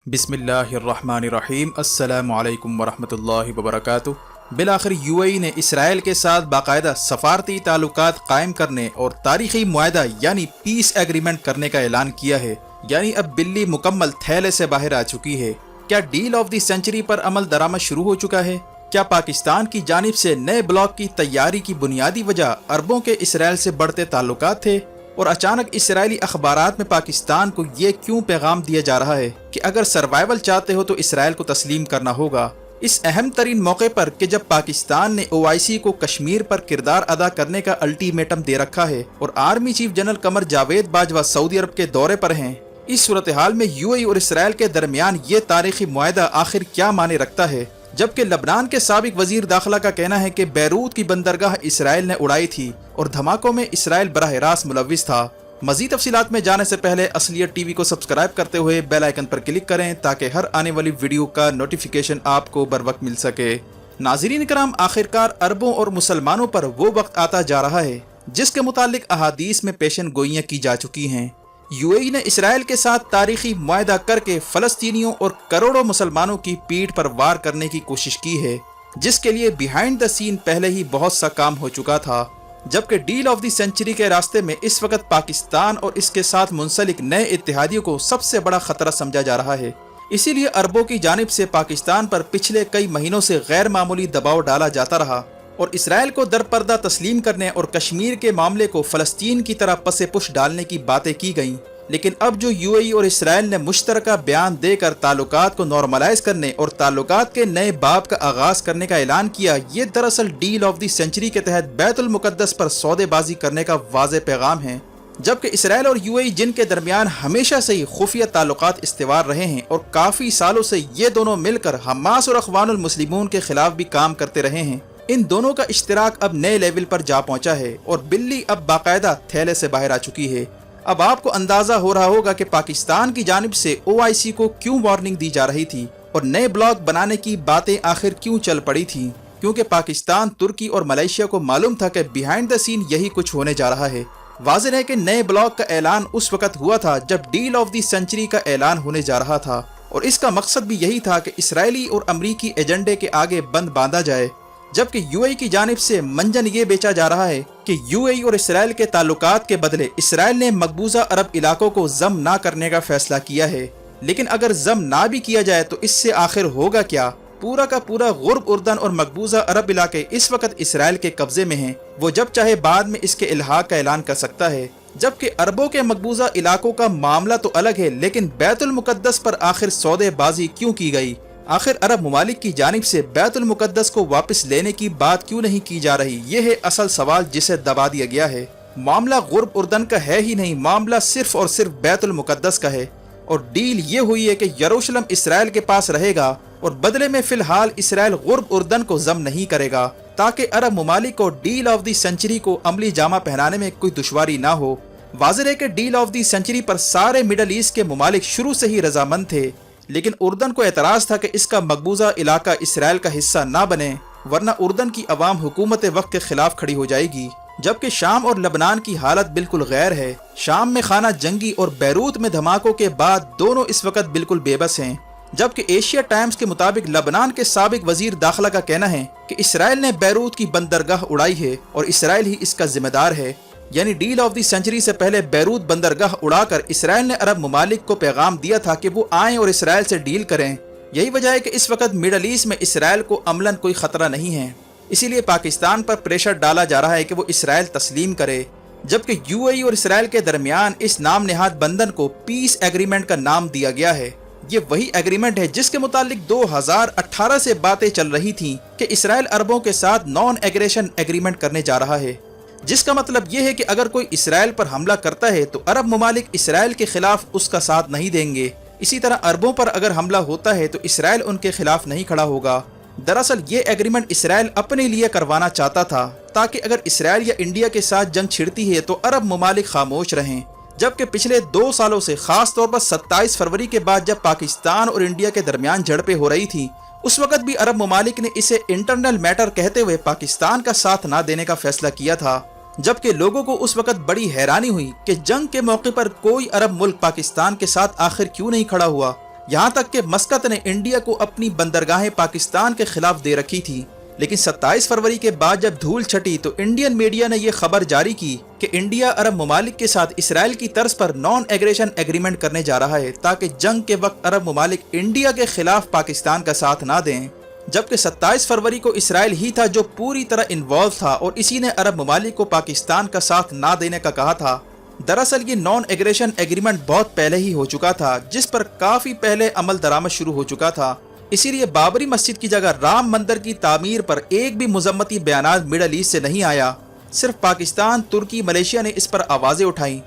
بسم اللہ الرحمن الرحیم السلام علیکم ورحمۃ اللہ وبرکاتہ۔ بالآخر UAE نے اسرائیل کے ساتھ باقاعدہ سفارتی تعلقات قائم کرنے اور تاریخی معاہدہ یعنی پیس ایگریمنٹ کرنے کا اعلان کیا ہے۔ یعنی اب بلی مکمل تھیلے سے باہر آ چکی ہے۔ کیا ڈیل آف دی سینچری پر عمل درآمد شروع ہو چکا ہے؟ کیا پاکستان کی جانب سے نئے بلاک کی تیاری کی بنیادی وجہ عربوں کے اسرائیل سے بڑھتے تعلقات تھے؟ اور اچانک اسرائیلی اخبارات میں پاکستان کو یہ کیوں پیغام دیا جا رہا ہے کہ اگر سروائیول چاہتے ہو تو اسرائیل کو تسلیم کرنا ہوگا؟ اس اہم ترین موقع پر کہ جب پاکستان نے OIC کو کشمیر پر کردار ادا کرنے کا الٹیمیٹم دے رکھا ہے اور army chief general Qamar Javed Bajwa Saudi Arab کے دورے پر ہیں، اس صورتحال میں UAE اور اسرائیل کے درمیان یہ تاریخی معاہدہ آخر کیا معنی رکھتا ہے؟ جبکہ لبنان کے سابق وزیر داخلہ کا کہنا ہے کہ بیروت کی بندرگاہ اسرائیل نے اڑائی تھی اور دھماکوں میں اسرائیل براہ راست ملوث تھا۔ مزید تفصیلات میں جانے سے پہلے اصلیت TV کو سبسکرائب کرتے ہوئے بیل آئیکن پر کلک کریں تاکہ ہر آنے والی ویڈیو کا نوٹیفیکیشن آپ کو بر وقت مل سکے۔ ناظرین کرام، آخرکار عربوں اور مسلمانوں پر وہ وقت آتا جا رہا ہے جس کے متعلق احادیث میں پیشن گوئیاں کی جا چکی ہیں۔ UAE نے اسرائیل کے ساتھ تاریخی معاہدہ کر کے فلسطینیوں اور کروڑوں مسلمانوں کی پیٹھ پر وار کرنے کی کوشش کی ہے، جس کے لیے بیہائنڈ دا سین پہلے ہی بہت سا کام ہو چکا تھا۔ جبکہ ڈیل آف دی سینچری کے راستے میں اس وقت پاکستان اور اس کے ساتھ منسلک نئے اتحادیوں کو سب سے بڑا خطرہ سمجھا جا رہا ہے۔ اسی لیے عربوں کی جانب سے پاکستان پر پچھلے کئی مہینوں سے غیر معمولی دباؤ ڈالا جاتا رہا اور اسرائیل کو درپردہ تسلیم کرنے اور کشمیر کے معاملے کو فلسطین کی طرح پس پش ڈالنے کی باتیں کی گئیں۔ لیکن اب جو UAE اور اسرائیل نے مشترکہ بیان دے کر تعلقات کو نارملائز کرنے اور تعلقات کے نئے باب کا آغاز کرنے کا اعلان کیا، یہ دراصل ڈیل آف دی سینچری کے تحت بیت المقدس پر سودے بازی کرنے کا واضح پیغام ہے۔ جبکہ اسرائیل اور UAE جن کے درمیان ہمیشہ سے ہی خفیہ تعلقات استوار رہے ہیں اور کافی سالوں سے یہ دونوں مل کر حماس اور اخوان المسلمون کے خلاف بھی کام کرتے رہے ہیں، ان دونوں کا اشتراک اب نئے لیول پر جا پہنچا ہے اور بلی اب باقاعدہ تھیلے سے باہر آ چکی ہے۔ اب آپ کو اندازہ ہو رہا ہوگا کہ پاکستان کی جانب سے OIC کو کیوں وارننگ دی جا رہی تھی اور نئے بلاک بنانے کی باتیں آخر کیوں چل پڑی تھیں، کیونکہ پاکستان، ترکی اور ملائیشیا کو معلوم تھا کہ بیہائنڈ دا سین یہی کچھ ہونے جا رہا ہے۔ واضح ہے کہ نئے بلاک کا اعلان اس وقت ہوا تھا جب ڈیل آف دی سینچری کا اعلان ہونے جا رہا تھا، اور اس کا مقصد بھی یہی تھا کہ اسرائیلی اور امریکی ایجنڈے کے آگے بند باندھا جائے۔ جبکہ UAE کی جانب سے منجن یہ بیچا جا رہا ہے کہ UAE اور اسرائیل کے تعلقات کے بدلے اسرائیل نے مقبوضہ عرب علاقوں کو ضم نہ کرنے کا فیصلہ کیا ہے۔ لیکن اگر ضم نہ بھی کیا جائے تو اس سے آخر ہوگا کیا؟ پورا کا پورا غرب اردن اور مقبوضہ عرب علاقے اس وقت اسرائیل کے قبضے میں ہیں، وہ جب چاہے بعد میں اس کے الحاق کا اعلان کر سکتا ہے۔ جبکہ عربوں کے مقبوضہ علاقوں کا معاملہ تو الگ ہے، لیکن بیت المقدس پر آخر سودے بازی کیوں کی گئی؟ آخر عرب ممالک کی جانب سے بیت المقدس کو واپس لینے کی بات کیوں نہیں کی جا رہی؟ یہ ہے اصل سوال جسے دبا دیا گیا ہے۔ معاملہ غرب اردن کا ہے ہی نہیں، معاملہ صرف اور صرف بیت المقدس کا ہے، اور ڈیل یہ ہوئی ہے کہ یروشلم اسرائیل کے پاس رہے گا اور بدلے میں فی الحال اسرائیل غرب اردن کو ضم نہیں کرے گا، تاکہ عرب ممالک کو ڈیل آف دی سینچری کو عملی جامہ پہنانے میں کوئی دشواری نہ ہو۔ واضح ہے کہ ڈیل آف دی سینچری پر سارے مڈل ایسٹ کے ممالک شروع سے ہی رضامند تھے، لیکن اردن کو اعتراض تھا کہ اس کا مقبوضہ علاقہ اسرائیل کا حصہ نہ بنے، ورنہ اردن کی عوام حکومت وقت کے خلاف کھڑی ہو جائے گی۔ جبکہ شام اور لبنان کی حالت بالکل غیر ہے۔ شام میں خانہ جنگی اور بیروت میں دھماکوں کے بعد دونوں اس وقت بالکل بے بس ہیں۔ جبکہ ایشیا ٹائمز کے مطابق لبنان کے سابق وزیر داخلہ کا کہنا ہے کہ اسرائیل نے بیروت کی بندرگاہ اڑائی ہے اور اسرائیل ہی اس کا ذمہ دار ہے۔ یعنی ڈیل آف دی سینچری سے پہلے بیروت بندرگاہ اڑا کر اسرائیل نے عرب ممالک کو پیغام دیا تھا کہ وہ آئیں اور اسرائیل سے ڈیل کریں۔ یہی وجہ ہے کہ اس وقت مڈل ایسٹ میں اسرائیل کو عملاً کوئی خطرہ نہیں ہے، اسی لیے پاکستان پر پریشر ڈالا جا رہا ہے کہ وہ اسرائیل تسلیم کرے۔ جبکہ UAE اور اسرائیل کے درمیان اس نام نہاد بندھن کو پیس ایگریمنٹ کا نام دیا گیا ہے۔ یہ وہی ایگریمنٹ ہے جس کے متعلق 2018 سے باتیں چل رہی تھیں کہ اسرائیل عربوں کے ساتھ نان ایگریشن ایگریمنٹ کرنے جا رہا ہے، جس کا مطلب یہ ہے کہ اگر کوئی اسرائیل پر حملہ کرتا ہے تو عرب ممالک اسرائیل کے خلاف اس کا ساتھ نہیں دیں گے، اسی طرح عربوں پر اگر حملہ ہوتا ہے تو اسرائیل ان کے خلاف نہیں کھڑا ہوگا۔ دراصل یہ ایگریمنٹ اسرائیل اپنے لیے کروانا چاہتا تھا، تاکہ اگر اسرائیل یا انڈیا کے ساتھ جنگ چھڑتی ہے تو عرب ممالک خاموش رہیں۔ جبکہ پچھلے 2 سالوں سے، خاص طور پر 27 فروری کے بعد جب پاکستان اور انڈیا کے درمیان جھڑپیں ہو رہی تھیں، اس وقت بھی عرب ممالک نے اسے انٹرنل میٹر کہتے ہوئے پاکستان کا ساتھ نہ دینے کا فیصلہ کیا تھا۔ جبکہ لوگوں کو اس وقت بڑی حیرانی ہوئی کہ جنگ کے موقع پر کوئی عرب ملک پاکستان کے ساتھ آخر کیوں نہیں کھڑا ہوا، यहाँ तक कि मस्कत ने इंडिया को अपनी बंदरगाहें पाकिस्तान के खिलाफ दे रखी थी। लेकिन 27 फरवरी के बाद जब धूल छटी तो इंडियन मीडिया ने यह खबर जारी की कि इंडिया अरब ममालिक के साथ इसराइल की तर्ज पर नॉन एग्रेशन एग्रीमेंट करने जा रहा है, ताकि जंग के वक्त अरब ममालिक इंडिया के खिलाफ पाकिस्तान का साथ ना दें। जबकि 27 फरवरी को इसराइल ही था जो पूरी तरह इन्वॉल्व था और इसी ने अरब ममालिक को पाकिस्तान का साथ ना देने का कहा था। दरअसल ये नॉन एग्रेशन एग्रीमेंट बहुत पहले ही हो चुका था, जिस पर काफी पहले अमल दरामद शुरू हो चुका था। इसीलिए बाबरी मस्जिद की जगह राम मंदिर की तामीर पर एक भी मुजम्मती बयानात मिडल ईस्ट से नहीं आया। सिर्फ पाकिस्तान, तुर्की, मलेशिया ने इस पर आवाजें उठाई।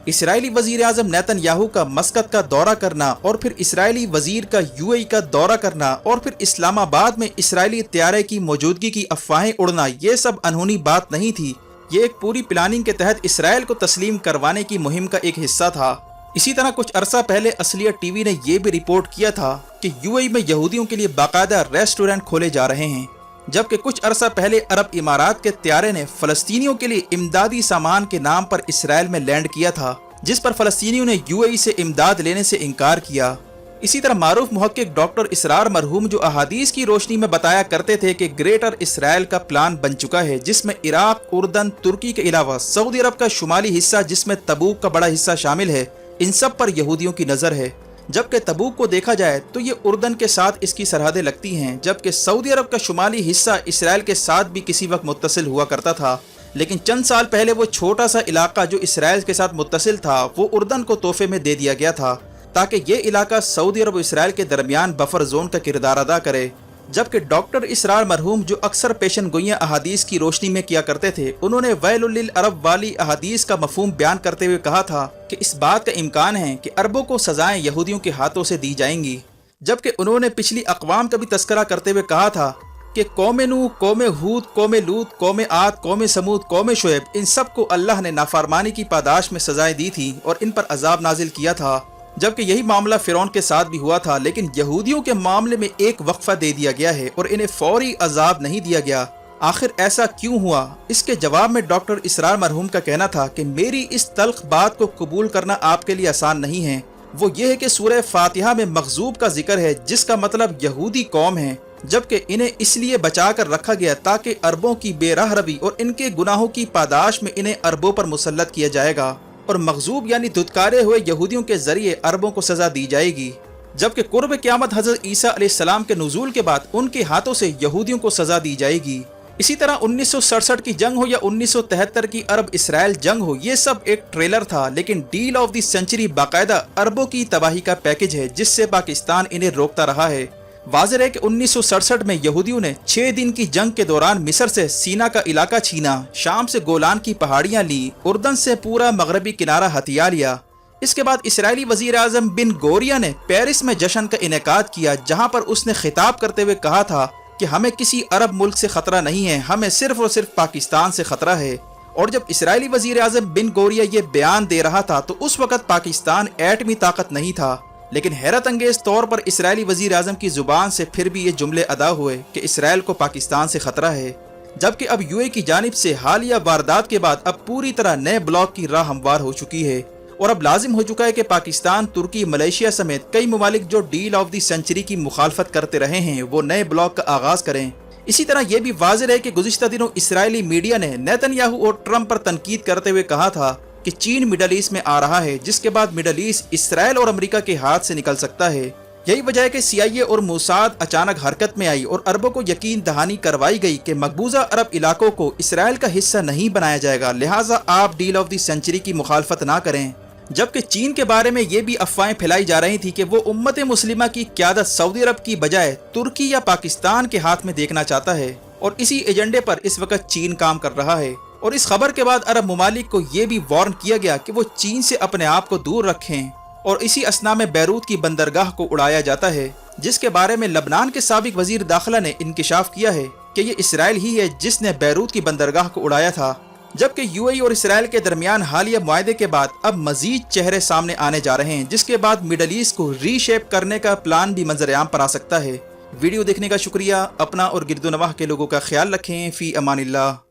इसराइली वजीर आजम नेतन्याहू का मस्कत का दौरा करना और फिर इसराइली वजीर का यूएई का दौरा करना और फिर इस्लामाबाद में इसराइली तैयारे की मौजूदगी की अफवाहें उड़ना, ये सब अनहोनी बात नहीं थी। ये एक पूरी प्लानिंग के तहत इसराइल को तस्लीम करवाने की मुहिम का एक हिस्सा था। इसी तरह कुछ अरसा पहले असलियत टीवी ने यह भी रिपोर्ट किया था कि यूएई में यहूदियों के लिए बाकायदा रेस्टोरेंट खोले जा रहे हैं, जबकि कुछ अरसा पहले अरब इमारात के तैयारे ने फलस्तीनियों के लिए इमदादी सामान के नाम पर इसराइल में लैंड किया था, जिस पर फलस्तीनियों ने यूएई से इमदाद लेने से इनकार किया। इसी तरह मारूफ मुहक्किक डॉक्टर इसरार मरहूम जो अहादीस की रोशनी में बताया करते थे कि ग्रेटर इसराइल का प्लान बन चुका है, जिसमें इराक, उर्दन, तुर्की के अलावा सऊदी अरब का शुमाली हिस्सा जिसमें तबूक का बड़ा हिस्सा शामिल है, इन सब पर यहूदियों की नज़र है। जबकि तबूक को देखा जाए तो ये उर्दन के साथ इसकी सरहदें लगती हैं, जबकि सऊदी अरब का शुमाली हिस्सा इसराइल के साथ भी किसी वक्त मुत्तसिल हुआ करता था। लेकिन चंद साल पहले वो छोटा सा इलाका जो इसराइल के साथ मुत्तसिल था वो उर्दन को तोहफे में दे दिया गया था, ताकि ये इलाका सऊदी अरब और इसराइल के दरमियान बफर जोन का किरदार अदा करे। जबकि डॉक्टर इसरार मरहूम जो अक्सर पेशन गोइयां अहादीस की रोशनी में किया करते थे, उन्होंने वैलुल लिल अरब वाली अहादीस का मफहूम बयान करते हुए कहा था कि इस बात का इम्कान है कि अरबों को सजाएं यहूदियों के हाथों से दी जाएंगी। जबकि उन्होंने पिछली अक़वाम का भी तस्करा करते हुए कहा था कि कौम नूह, कौम हूद, कौम लूत, कौम आद, कौम समूद, कौम शुएब, इन सब को अल्लाह ने नाफरमानी की पादाश में सजाएं दी थी और इन पर अजाब नाजिल किया था। जबकि यही मामला फिरौन के साथ भी हुआ था, लेकिन यहूदियों के मामले में एक वक्फा दे दिया गया है और इन्हें फौरी अजाब नहीं दिया गया। आखिर ऐसा क्यों हुआ? इसके जवाब में डॉक्टर इसरार मरहूम का कहना था कि मेरी इस तल्ख बात को कबूल करना आपके लिए आसान नहीं है। वो ये है कि सूरह फातिहा में मखजूब का जिक्र है, जिसका मतलब यहूदी कौम है, जबकि इन्हें इसलिए बचा कर रखा गया ताकि अरबों की बेराह रवी और इनके गुनाहों की पादाश में इन्हें अरबों पर मुसल्लत किया जाएगा और मखजूब यानी धुतकारे हुए यहूदियों के जरिए अरबों को सजा दी जाएगी। जबकि कुर्ब क़यामत हज़रत ईसा अलैहिस्सलाम के नुज़ूल के बाद उनके हाथों से यहूदियों को सजा दी जाएगी। इसी तरह 1967 की जंग हो या 1973 की अरब इसराइल जंग हो, ये सब एक ट्रेलर था, लेकिन डील ऑफ द सेंचुरी बाकायदा अरबों की तबाही का पैकेज है, जिससे पाकिस्तान इन्हें रोकता रहा है। वाज़ेह है कि 1967 में यहूदियों ने 6 दिन की जंग के दौरान मिस्र से सीना का इलाका छीना, शाम से गोलान की पहाड़ियां ली, उर्दन से पूरा मगरबी किनारा हथिया लिया। इसके बाद इसराइली वजीर आजम बिन गोरिया ने पेरिस में जश्न का इनेकाद किया, जहां पर उसने खिताब करते हुए कहा था कि हमें किसी अरब मुल्क से खतरा नहीं है, हमें सिर्फ और सिर्फ पाकिस्तान से खतरा है। और जब इसराइली वजीर आजम बिन गोरिया ये बयान दे रहा था तो उस वक्त पाकिस्तान एटमी ताकत नहीं था, लेकिन हैरत अंगेज तौर पर इसराइली वजीर आजम की जुबान से फिर भी ये जुमले अदा हुए कि इसराइल को पाकिस्तान से खतरा है। जबकि अब यूएई की जानिब से हालिया वारदात के बाद अब पूरी तरह नए ब्लॉक की राह हमवार हो चुकी है और अब लाजिम हो चुका है कि पाकिस्तान, तुर्की, मलेशिया समेत कई ममालिक जो डील ऑफ द सेंचुरी की मुखालफत करते रहे हैं वो नए ब्लॉक का आगाज करें। इसी तरह यह भी वाज़ेह है कि गुज़िश्ता दिनों इसराइली मीडिया ने नेतन्याहू और ट्रंप पर तनकीद करते हुए कहा था कि चीन मिडल ईस्ट में आ रहा है, जिसके बाद मिडल ईस्ट इसराइल और अमेरिका के हाथ से निकल सकता है। यही वजह है कि CIA और मोसाद अचानक हरकत में आई और अरबों को यकीन दहानी करवाई गई कि मकबूजा अरब इलाकों को इसराइल का हिस्सा नहीं बनाया जाएगा, लिहाजा आप डील ऑफ द सेंचुरी की मुखालफत ना करें। जबकि चीन के बारे में ये भी अफवाहें फैलाई जा रही थी कि वो उम्मत मुस्लिमा की क़यादत सऊदी अरब की बजाय तुर्की या पाकिस्तान के हाथ में देखना चाहता है और इसी एजेंडे पर इस वक्त चीन काम कर रहा है। और इस खबर के बाद अरब ममालिक को ये भी वार्न किया गया कि वो चीन से अपने आप को दूर रखें। और इसी असना में बैरूत की बंदरगाह को उड़ाया जाता है, जिसके बारे में लबनान के साबिक वजीर दाखिला ने इंकिशाफ किया है कि ये इसराइल ही है जिसने बैरूत की बंदरगाह को उड़ाया था। जबकि यूएई और इसराइल के दरमियान हालिया मुआहदे के बाद अब मजीद चेहरे सामने आने जा रहे हैं, जिसके बाद मिडल ईस्ट को रीशेप करने का प्लान भी मंजर-ए-आम पर आ सकता है। वीडियो देखने का शुक्रिया। अपना और गिरदोनवाह के लोगों का ख्याल रखें। फी अमानिल्लाह।